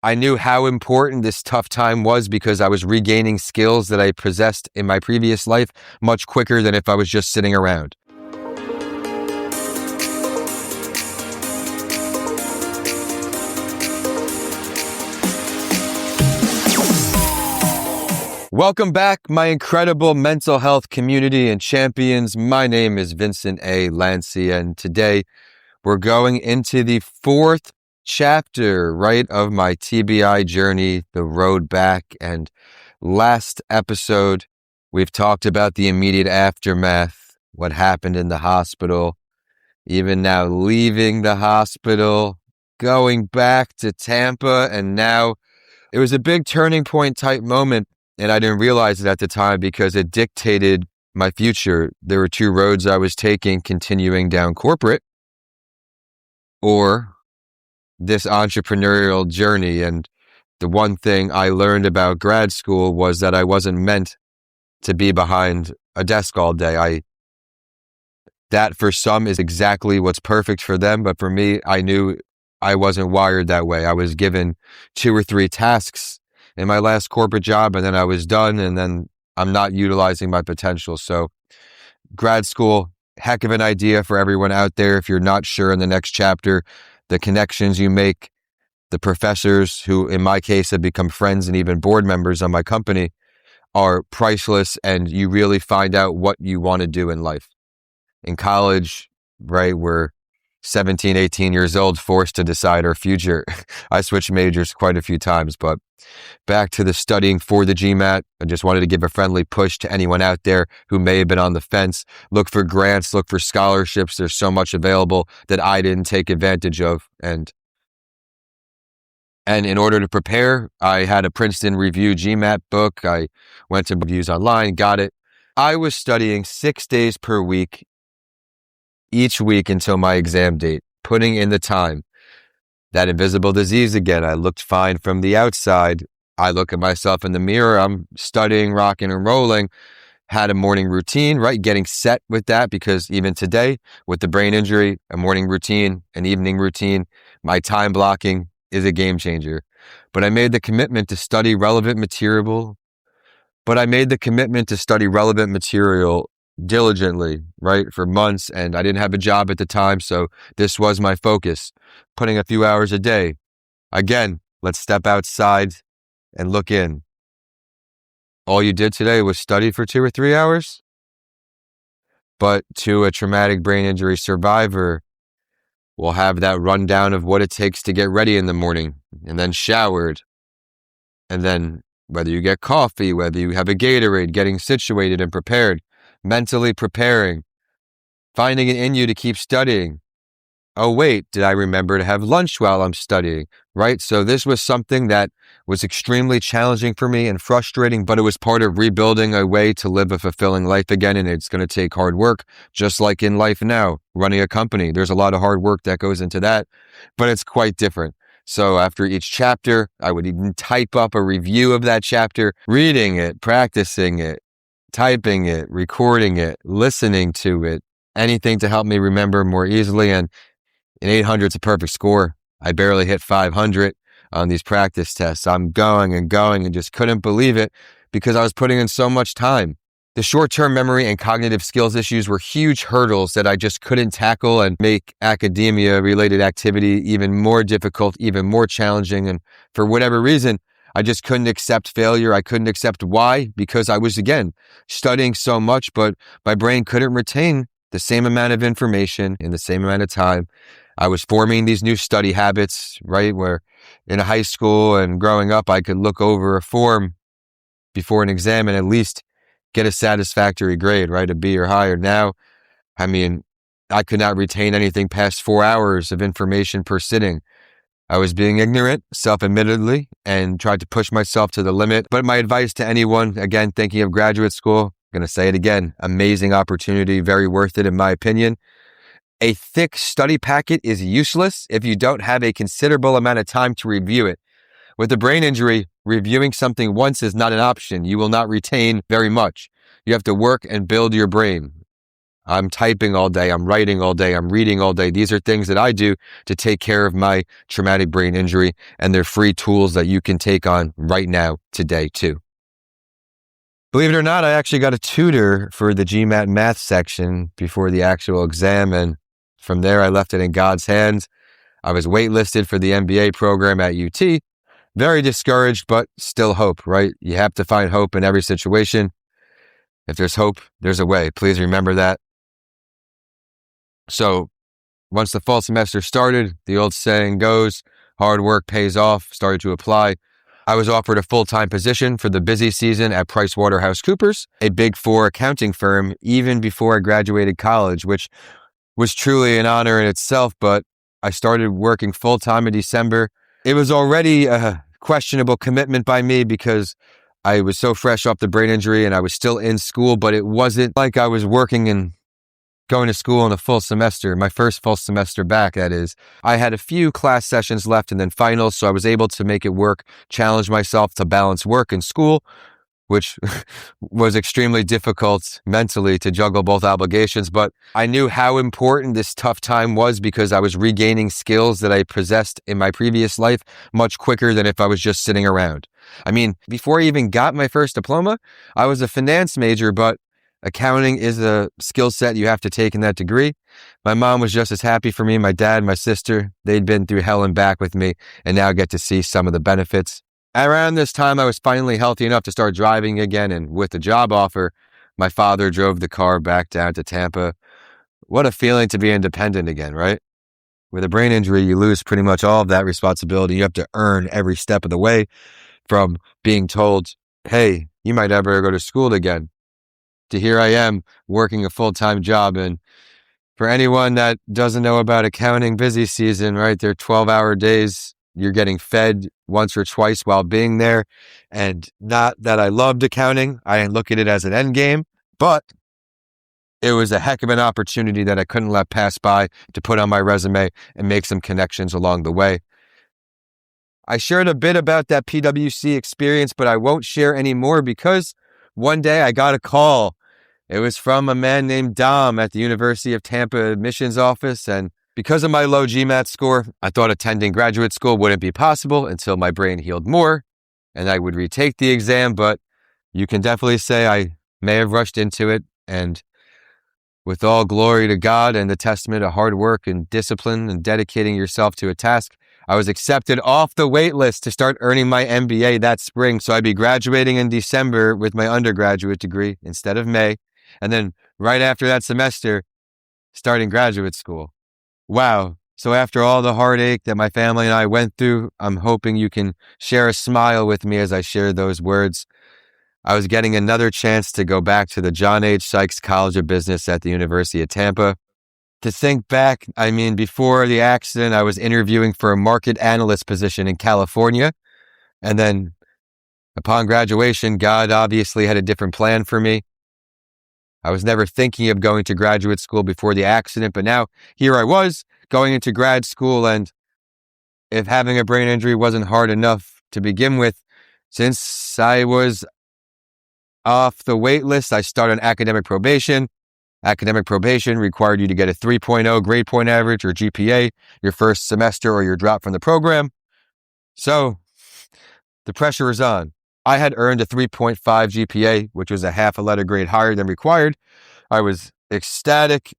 I knew how important this tough time was because I was regaining skills that I possessed in my previous life much quicker than if I was just sitting around. Welcome back, my incredible mental health community and champions. My name is Vincent A. Lancia, and today we're going into the fourth chapter, right, of my TBI journey, the road back. And last episode, we've talked about the immediate aftermath, what happened in the hospital, even now leaving the hospital, going back to Tampa, and now it was a big turning point type moment. And I didn't realize it at the time because it dictated my future. There were two roads I was taking, continuing down corporate or this entrepreneurial journey. And the one thing I learned about grad school was that I wasn't meant to be behind a desk all day. That for some is exactly what's perfect for them. But for me, I knew I wasn't wired that way. I was given 2 or 3 tasks in my last corporate job, and then I was done, and then I'm not utilizing my potential. So grad school, heck of an idea for everyone out there. If you're not sure in the next chapter, the connections you make, the professors who, in my case, have become friends and even board members on my company are priceless, and you really find out what you want to do in life. In college, right, we're 17, 18 years old, forced to decide our future. I switched majors quite a few times, but back to the studying for the GMAT. I just wanted to give a friendly push to anyone out there who may have been on the fence. Look for grants, look for scholarships. There's so much available that I didn't take advantage of. And in order to prepare, I had a Princeton Review GMAT book. I went to reviews online, got it. I was studying 6 days per week, each week until my exam date, putting in the time. That invisible disease again, I looked fine from the outside. I look at myself in the mirror, I'm studying, rocking and rolling, had a morning routine, right? Getting set with that because even today with the brain injury, a morning routine, an evening routine, my time blocking is a game changer. But I made the commitment to study relevant material, diligently, right, for months, and I didn't have a job at the time, so this was my focus, putting a few hours a day. Again, let's step outside and look in. All you did today was study for 2 or 3 hours, but to a traumatic brain injury survivor, we'll have that rundown of what it takes to get ready in the morning, and then showered, and then whether you get coffee, whether you have a Gatorade, getting situated and prepared, mentally preparing, finding it in you to keep studying. Oh, wait, did I remember to have lunch while I'm studying, right? So this was something that was extremely challenging for me and frustrating, but it was part of rebuilding a way to live a fulfilling life again. And it's going to take hard work, just like in life now, running a company. There's a lot of hard work that goes into that, but it's quite different. So after each chapter, I would even type up a review of that chapter, reading it, practicing it, typing it, recording it, listening to it, anything to help me remember more easily. And an 800 is a perfect score. I barely hit 500 on these practice tests. I'm going and just couldn't believe it because I was putting in so much time. The short-term memory and cognitive skills issues were huge hurdles that I just couldn't tackle and make academia-related activity even more difficult, even more challenging. And for whatever reason, I just couldn't accept failure. I couldn't accept why, because I was, again, studying so much, but my brain couldn't retain the same amount of information in the same amount of time. I was forming these new study habits, right, where in high school and growing up, I could look over a form before an exam and at least get a satisfactory grade, right, a B or higher. Now, I mean, I could not retain anything past 4 hours of information per sitting. I was being ignorant, self-admittedly, and tried to push myself to the limit. But my advice to anyone, again, thinking of graduate school, I'm going to say it again, amazing opportunity, very worth it in my opinion. A thick study packet is useless if you don't have a considerable amount of time to review it. With a brain injury, reviewing something once is not an option. You will not retain very much. You have to work and build your brain. I'm typing all day. I'm writing all day. I'm reading all day. These are things that I do to take care of my traumatic brain injury, and they're free tools that you can take on right now, today, too. Believe it or not, I actually got a tutor for the GMAT math section before the actual exam, and from there, I left it in God's hands. I was waitlisted for the MBA program at UT. Very discouraged, but still hope, right? You have to find hope in every situation. If there's hope, there's a way. Please remember that. So once the fall semester started, the old saying goes, hard work pays off, started to apply. I was offered a full-time position for the busy season at PricewaterhouseCoopers, a Big Four accounting firm, even before I graduated college, which was truly an honor in itself, but I started working full-time in December. It was already a questionable commitment by me because I was so fresh off the brain injury and I was still in school, but it wasn't like I was working and going to school in a full semester, my first full semester back, that is. I had a few class sessions left and then finals, so I was able to make it work, challenge myself to balance work and school, which was extremely difficult mentally to juggle both obligations. But I knew how important this tough time was because I was regaining skills that I possessed in my previous life much quicker than if I was just sitting around. I mean, before I even got my first diploma, I was a finance major, but accounting is a skill set you have to take in that degree. My mom was just as happy for me. My dad, my sister, they'd been through hell and back with me and now get to see some of the benefits. Around this time, I was finally healthy enough to start driving again, and with the job offer, my father drove the car back down to Tampa. What a feeling to be independent again, right? With a brain injury, you lose pretty much all of that responsibility. You have to earn every step of the way, from being told, hey, you might never go to school again, to here I am working a full-time job. And for anyone that doesn't know about accounting busy season, right, they're 12-hour days. You're getting fed once or twice while being there. And not that I loved accounting. I didn't look at it as an end game, but it was a heck of an opportunity that I couldn't let pass by to put on my resume and make some connections along the way. I shared a bit about that PwC experience, but I won't share any more because one day I got a call. It was from a man named Dom at the University of Tampa admissions office, and because of my low GMAT score, I thought attending graduate school wouldn't be possible until my brain healed more and I would retake the exam, but you can definitely say I may have rushed into it, and with all glory to God and the testament of hard work and discipline and dedicating yourself to a task, I was accepted off the wait list to start earning my MBA that spring, so I'd be graduating in December with my undergraduate degree instead of May. And then right after that semester, starting graduate school. Wow. So after all the heartache that my family and I went through, I'm hoping you can share a smile with me as I share those words. I was getting another chance to go back to the John H. Sykes College of Business at the University of Tampa. To think back, I mean, before the accident, I was interviewing for a market analyst position in California. And then upon graduation, God obviously had a different plan for me. I was never thinking of going to graduate school before the accident, but now here I was going into grad school. And if having a brain injury wasn't hard enough to begin with, since I was off the wait list, I started on academic probation. Academic probation required you to get a 3.0 grade point average or GPA your first semester or you're dropped from the program. So the pressure was on. I had earned a 3.5 GPA, which was a half a letter grade higher than required. I was ecstatic.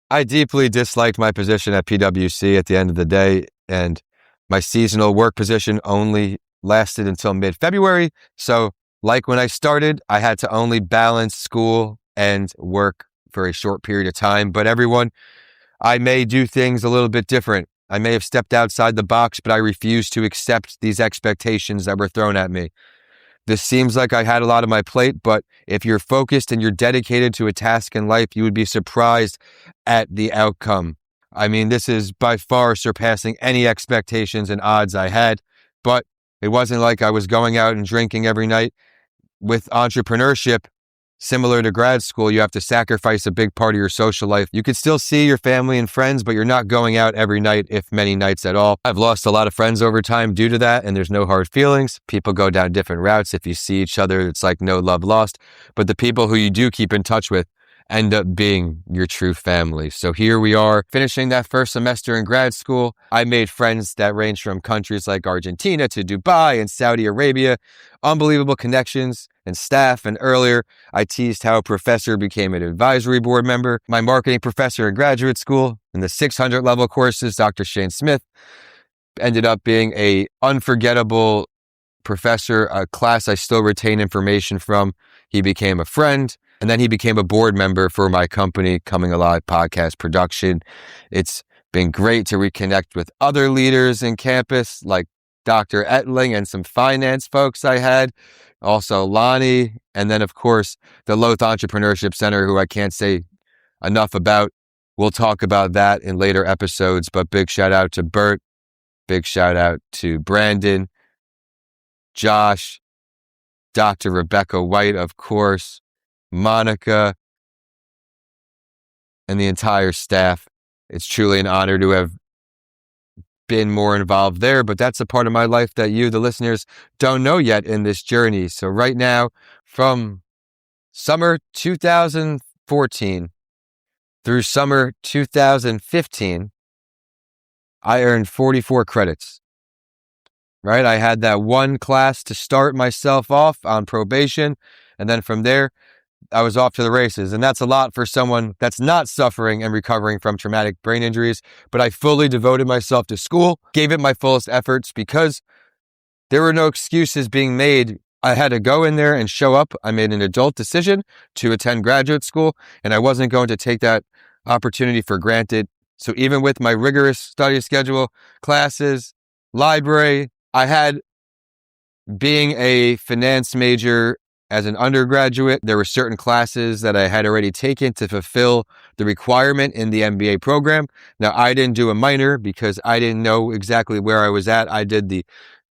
I deeply disliked my position at PwC at the end of the day, and my seasonal work position only lasted until mid-February. So like when I started, I had to only balance school and work for a short period of time. But everyone, I may do things a little bit different. I may have stepped outside the box, but I refuse to accept these expectations that were thrown at me. This seems like I had a lot on my plate, but if you're focused and you're dedicated to a task in life, you would be surprised at the outcome. I mean, this is by far surpassing any expectations and odds I had, but it wasn't like I was going out and drinking every night. With entrepreneurship, similar to grad school, you have to sacrifice a big part of your social life. You can still see your family and friends, but you're not going out every night, if many nights at all. I've lost a lot of friends over time due to that, and there's no hard feelings. People go down different routes. If you see each other, it's like no love lost. But the people who you do keep in touch with end up being your true family. So here we are finishing that first semester in grad school. I made friends that range from countries like Argentina to Dubai and Saudi Arabia. Unbelievable connections and staff. And earlier, I teased how a professor became an advisory board member. My marketing professor in graduate school in the 600 level courses, Dr. Shane Smith, ended up being a unforgettable professor, a class I still retain information from. He became a friend, and then he became a board member for my company, Coming Alive Podcast Production. It's been great to reconnect with other leaders in campus, like Dr. Etling and some finance folks I had, also Lonnie, and then, of course, the Loth Entrepreneurship Center, who I can't say enough about. We'll talk about that in later episodes, but big shout out to Bert, big shout out to Brandon, Josh, Dr. Rebecca White, of course, Monica, and the entire staff. It's truly an honor to have been more involved there, but that's a part of my life that you, the listeners, don't know yet in this journey. So right now, from summer 2014 through summer 2015, I earned 44 credits. Right? I had that one class to start myself off on probation. And then from there, I was off to the races. And that's a lot for someone that's not suffering and recovering from traumatic brain injuries. But I fully devoted myself to school, gave it my fullest efforts because there were no excuses being made. I had to go in there and show up. I made an adult decision to attend graduate school, and I wasn't going to take that opportunity for granted. So even with my rigorous study schedule, classes, library, I had, being a finance major as an undergraduate, there were certain classes that I had already taken to fulfill the requirement in the MBA program. Now, I didn't do a minor because I didn't know exactly where I was at. I did the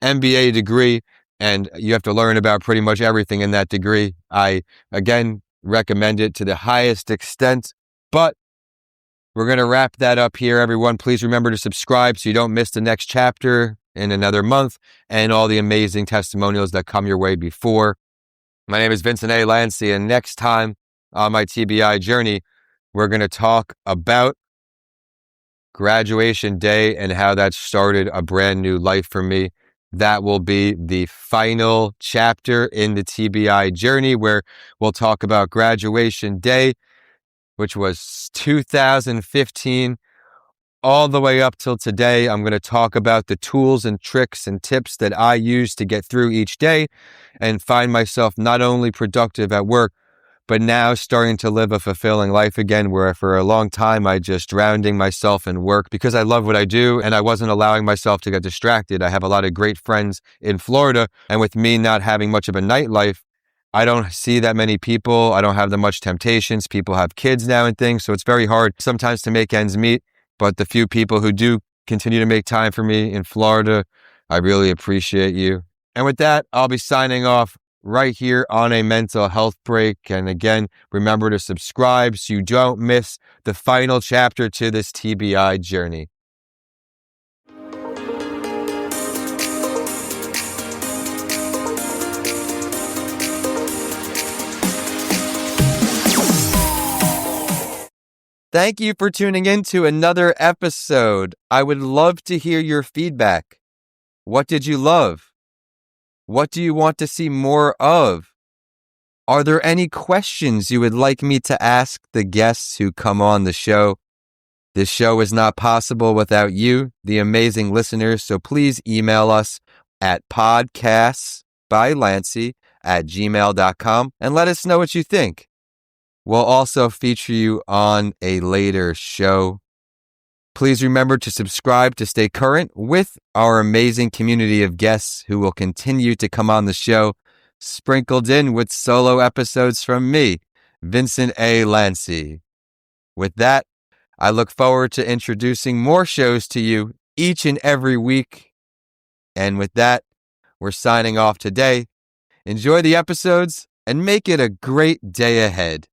MBA degree, and you have to learn about pretty much everything in that degree. I, again, recommend it to the highest extent, but we're going to wrap that up here, everyone. Please remember to subscribe so you don't miss the next chapter in another month and all the amazing testimonials that come your way before. My name is Vincent A. Lancy, and next time on my TBI journey, we're going to talk about graduation day and how that started a brand new life for me. That will be the final chapter in the TBI journey, where we'll talk about graduation day, which was 2015. All the way up till today. I'm going to talk about the tools and tricks and tips that I use to get through each day and find myself not only productive at work, but now starting to live a fulfilling life again, where for a long time I just drowning myself in work because I love what I do and I wasn't allowing myself to get distracted. I have a lot of great friends in Florida, and with me not having much of a nightlife, I don't see that many people. I don't have that much temptations. People have kids now and things, so it's very hard sometimes to make ends meet. But the few people who do continue to make time for me in Florida, I really appreciate you. And with that, I'll be signing off right here on a mental health break. And again, remember to subscribe so you don't miss the final chapter to this TBI journey. Thank you for tuning in to another episode. I would love to hear your feedback. What did you love? What do you want to see more of? Are there any questions you would like me to ask the guests who come on the show? This show is not possible without you, the amazing listeners, so please email us at podcastsbylancy@gmail.com and let us know what you think. We'll also feature you on a later show. Please remember to subscribe to stay current with our amazing community of guests who will continue to come on the show, sprinkled in with solo episodes from me, Vincent A. Lancy. With that, I look forward to introducing more shows to you each and every week. And with that, we're signing off today. Enjoy the episodes and make it a great day ahead.